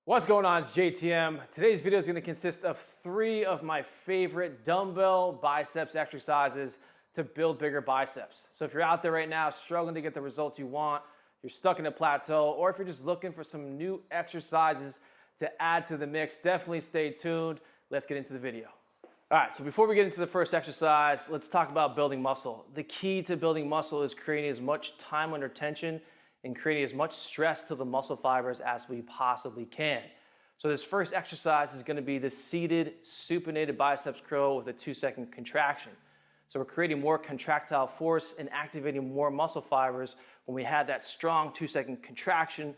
What's going on? It's JTM. Today's video is going to consist of 3 of my favorite dumbbell biceps exercises to build bigger biceps. So if you're out there right now struggling to get the results you want, you're stuck in a plateau, or if you're just looking for some new exercises to add to the mix, definitely stay tuned. Let's get into the video. All right, so before we get into the first exercise, let's talk about building muscle. The key to building muscle is creating as much time under tension and creating as much stress to the muscle fibers as we possibly can. So this first exercise is going to be the seated supinated biceps curl with a 2-second contraction. So we're creating more contractile force and activating more muscle fibers when we have that strong 2-second contraction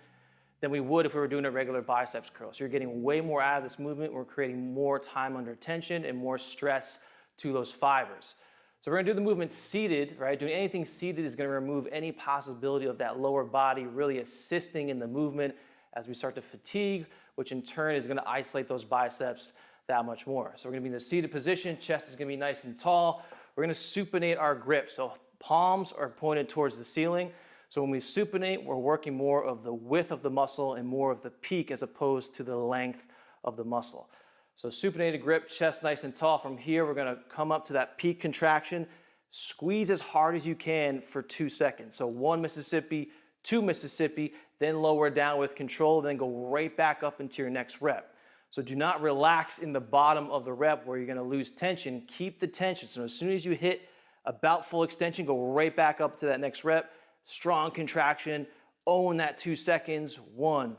than we would if we were doing a regular biceps curl. So you're getting way more out of this movement. We're creating more time under tension and more stress to those fibers. So we're going to do the movement seated, right? Doing anything seated is going to remove any possibility of that lower body really assisting in the movement as we start to fatigue, which in turn is going to isolate those biceps that much more. So we're going to be in the seated position. Chest is going to be nice and tall. We're going to supinate our grip. So palms are pointed towards the ceiling. So when we supinate, we're working more of the width of the muscle and more of the peak as opposed to the length of the muscle. So supinated grip, chest nice and tall. From here, we're going to come up to that peak contraction. Squeeze as hard as you can for 2 seconds. So 1 Mississippi, 2 Mississippi, then lower down with control, then go right back up into your next rep. So do not relax in the bottom of the rep where you're going to lose tension. Keep the tension. So as soon as you hit about full extension, go right back up to that next rep. Strong contraction. Own that 2 seconds. 1,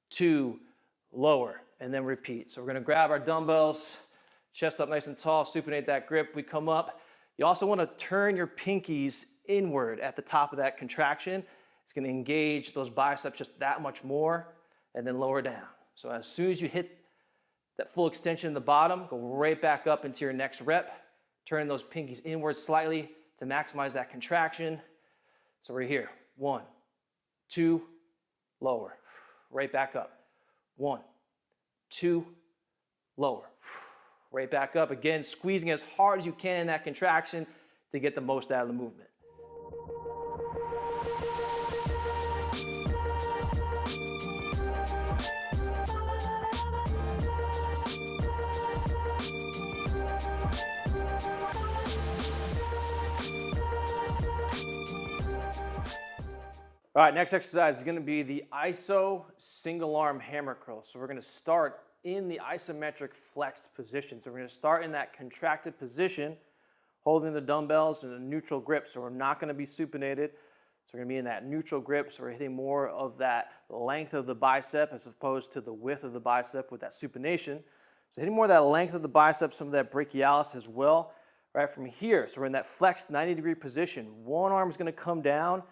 2, lower. And then repeat. So we're going to grab our dumbbells, chest up nice and tall, supinate that grip. We come up. You also want to turn your pinkies inward at the top of that contraction. It's going to engage those biceps just that much more, and then lower down. So as soon as you hit that full extension in the bottom, go right back up into your next rep. Turn those pinkies inward slightly to maximize that contraction. So we're here. 1, 2, lower. Right back up. 1, 2, lower. Right back up. Again, squeezing as hard as you can in that contraction to get the most out of the movement. All right, next exercise is going to be the iso single arm hammer curl. So we're going to start in the isometric flexed position. So we're going to start in that contracted position, holding the dumbbells in a neutral grip. So we're not going to be supinated. So we're going to be in that neutral grip. So we're hitting more of that length of the bicep as opposed to the width of the bicep with that supination. So hitting more of that length of the bicep, some of that brachialis as well, right from here. So we're in that flexed 90-degree position. One arm is going to come down,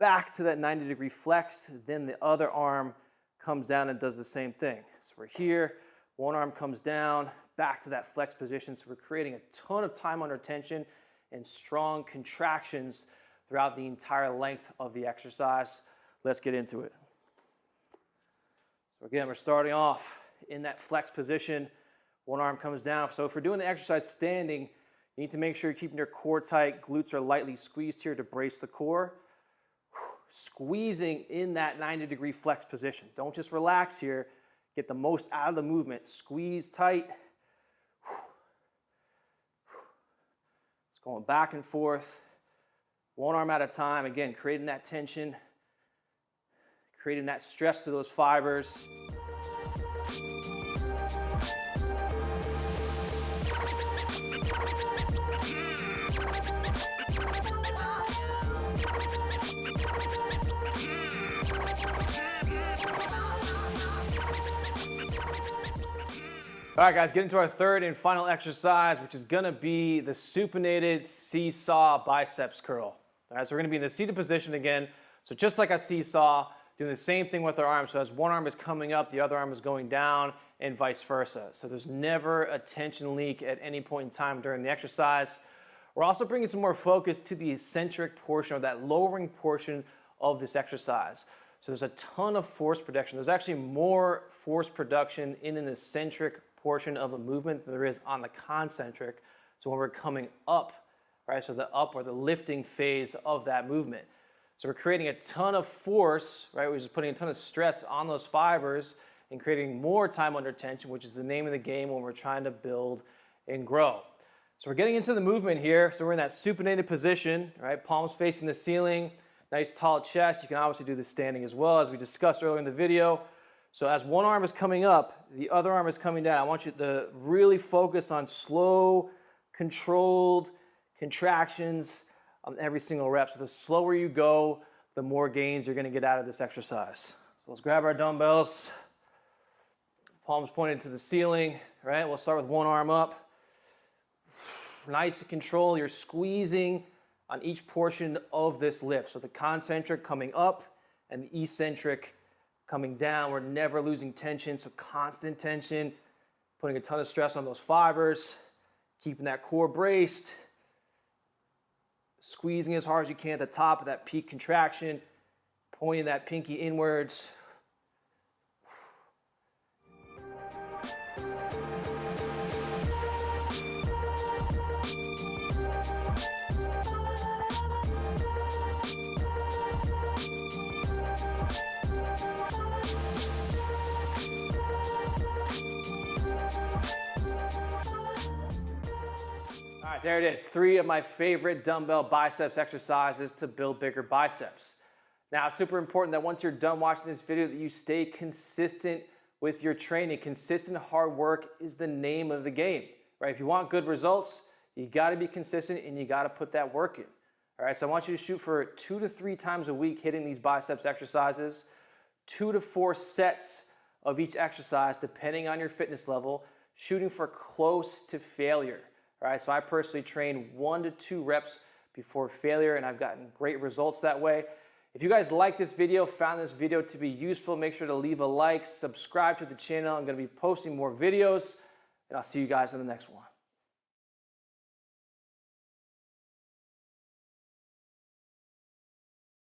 back to that 90-degree flexed, then the other arm comes down and does the same thing. So we're here, one arm comes down, back to that flexed position. So we're creating a ton of time under tension and strong contractions throughout the entire length of the exercise. Let's get into it. So again, we're starting off in that flexed position. One arm comes down. So if we're doing the exercise standing, you need to make sure you're keeping your core tight. Glutes are lightly squeezed here to brace the core. Squeezing in that 90-degree flex position. Don't just relax here. Get the most out of the movement. Squeeze tight. It's going back and forth. One arm at a time. Again, creating that tension. Creating that stress to those fibers. All right, guys, get into our third and final exercise, which is going to be the supinated seesaw biceps curl. All right, so we're going to be in the seated position again. So just like a seesaw, doing the same thing with our arms. So as one arm is coming up, the other arm is going down, and vice versa. So there's never a tension leak at any point in time during the exercise. We're also bringing some more focus to the eccentric portion, or that lowering portion of this exercise. So there's a ton of force production. There's actually more force production in an eccentric portion of a movement than there is on the concentric. So when we're coming up, right, so the up or the lifting phase of that movement. So we're creating a ton of force, right, we're just putting a ton of stress on those fibers and creating more time under tension, which is the name of the game when we're trying to build and grow. So we're getting into the movement here. So we're in that supinated position, right? Palms facing the ceiling, nice tall chest. You can obviously do this standing as well, as we discussed earlier in the video. So as one arm is coming up, the other arm is coming down. I want you to really focus on slow, controlled contractions on every single rep. So the slower you go, the more gains you're going to get out of this exercise. So let's grab our dumbbells, palms pointed to the ceiling, right? We'll start with one arm up. Nice and control. You're squeezing on each portion of this lift. So the concentric coming up and the eccentric coming down. We're never losing tension, so constant tension, putting a ton of stress on those fibers, keeping that core braced, squeezing as hard as you can at the top of that peak contraction, pointing that pinky inwards. All right, there it is. 3 of my favorite dumbbell biceps exercises to build bigger biceps. Now, it's super important that once you're done watching this video that you stay consistent with your training. Consistent hard work is the name of the game, right? If you want good results, you gotta be consistent and you gotta put that work in. All right, so I want you to shoot for 2 to 3 times a week hitting these biceps exercises, 2 to 4 sets of each exercise depending on your fitness level, shooting for close to failure. All right, so I personally train 1 to 2 reps before failure, and I've gotten great results that way. If you guys like this video, found this video to be useful, make sure to leave a like, subscribe to the channel. I'm going to be posting more videos, and I'll see you guys in the next one.